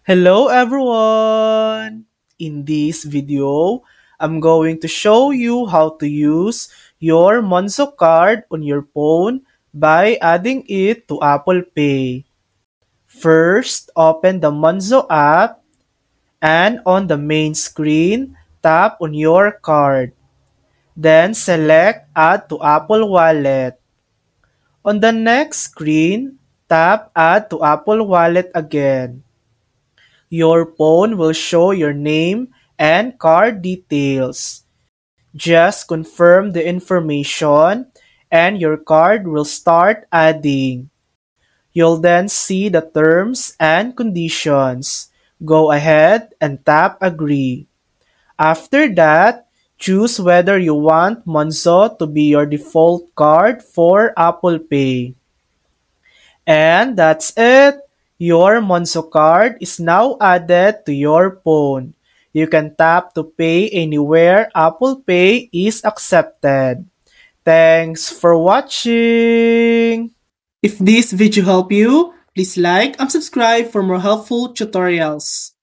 Hello everyone! In this video, I'm going to show you how to use your Monzo card on your phone by adding it to Apple Pay. First, open the Monzo app and on the main screen, tap on your card. Then select Add to Apple Wallet. On the next screen, tap Add to Apple Wallet again. Your phone will show your name and card details. Just confirm the information and your card will start adding. You'll then see the terms and conditions. Go ahead and tap Agree. After that, choose whether you want Monzo to be your default card for Apple Pay. And that's it! Your Monzo card is now added to your phone. You can tap to pay anywhere Apple Pay is accepted. Thanks for watching! If this video helped you, please like and subscribe for more helpful tutorials.